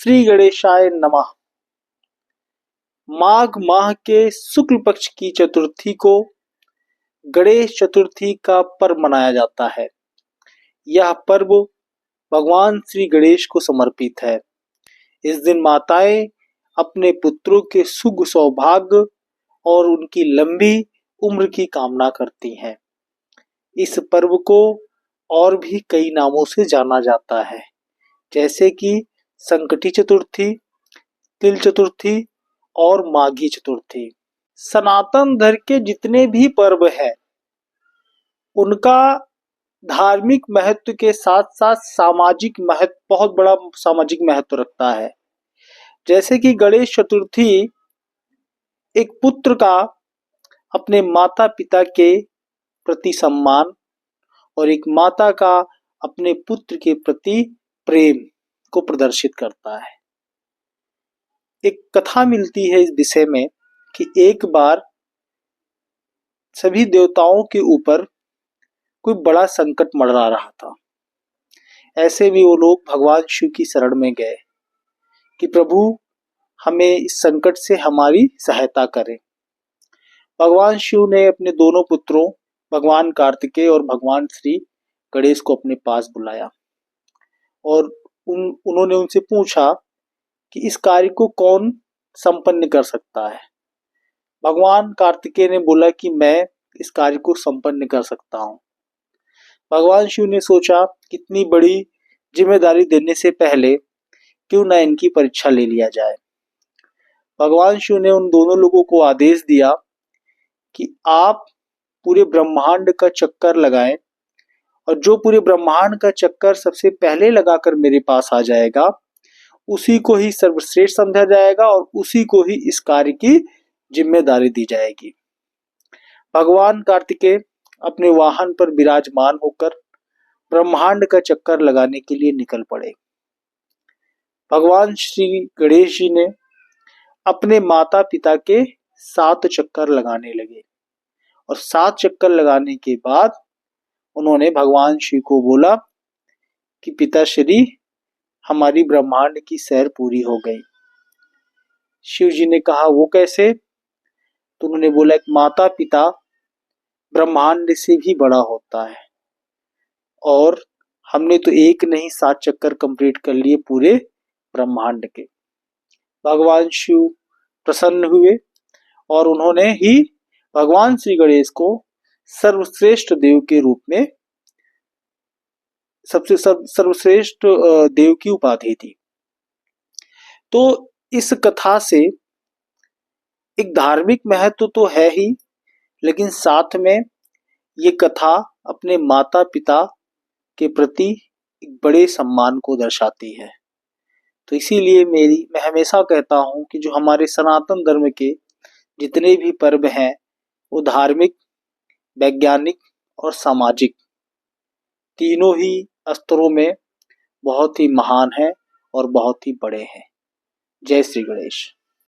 श्री गणेशाय नमः। माघ माह के शुक्ल पक्ष की चतुर्थी को गणेश चतुर्थी का पर्व मनाया जाता है। यह पर्व भगवान श्री गणेश को समर्पित है। इस दिन माताएं अपने पुत्रों के सुख सौभाग्य और उनकी लंबी उम्र की कामना करती हैं। इस पर्व को और भी कई नामों से जाना जाता है, जैसे कि संकटी चतुर्थी, तिल चतुर्थी और माघी चतुर्थी। सनातन धर्म के जितने भी पर्व हैं, उनका धार्मिक महत्व के साथ साथ सामाजिक महत्व, बहुत बड़ा सामाजिक महत्व रखता है। जैसे कि गणेश चतुर्थी एक पुत्र का अपने माता पिता के प्रति सम्मान और एक माता का अपने पुत्र के प्रति प्रेम को प्रदर्शित करता है। एक कथा मिलती है इस विषय में कि एक बार सभी देवताओं के ऊपर कोई बड़ा संकट मंडरा रहा था। ऐसे में वो लोग भगवान शिव की शरण में गए कि प्रभु हमें इस संकट से हमारी सहायता करें। भगवान शिव ने अपने दोनों पुत्रों भगवान कार्तिकेय और भगवान श्री गणेश को अपने पास बुलाया और उन्होंने उनसे पूछा कि इस कार्य को कौन संपन्न कर सकता है। भगवान कार्तिकेय ने बोला कि मैं इस कार्य को संपन्न कर सकता हूँ। भगवान शिव ने सोचा कितनी बड़ी जिम्मेदारी देने से पहले क्यों ना इनकी परीक्षा ले लिया जाए। भगवान शिव ने उन दोनों लोगों को आदेश दिया कि आप पूरे ब्रह्मांड का चक्कर लगाएं और जो पूरे ब्रह्मांड का चक्कर सबसे पहले लगाकर मेरे पास आ जाएगा, उसी को ही सर्वश्रेष्ठ समझा जाएगा और उसी को ही इस कार्य की जिम्मेदारी दी जाएगी। भगवान कार्तिकेय अपने वाहन पर विराजमान होकर ब्रह्मांड का चक्कर लगाने के लिए निकल पड़े। भगवान श्री गणेश जी ने अपने माता पिता के 7 चक्कर लगाने लगे और 7 चक्कर लगाने के बाद उन्होंने भगवान शिव को बोला कि पिताश्री हमारी ब्रह्मांड की सैर पूरी हो गई। शिव जी ने कहा वो कैसे? तो उन्होंने बोला एक माता पिता ब्रह्मांड से भी बड़ा होता है और हमने तो एक नहीं 7 चक्कर कंप्लीट कर लिए पूरे ब्रह्मांड के। भगवान शिव प्रसन्न हुए और उन्होंने ही भगवान श्री गणेश को सर्वश्रेष्ठ देव के रूप में सर्वश्रेष्ठ देव की उपाधि दी। तो इस कथा से एक धार्मिक महत्व तो है ही, लेकिन साथ में ये कथा अपने माता पिता के प्रति एक बड़े सम्मान को दर्शाती है। तो इसीलिए मैं हमेशा कहता हूँ कि जो हमारे सनातन धर्म के जितने भी पर्व हैं वो धार्मिक, वैज्ञानिक और सामाजिक तीनों ही स्तरों में बहुत ही महान है और बहुत ही बड़े हैं। जय श्री गणेश।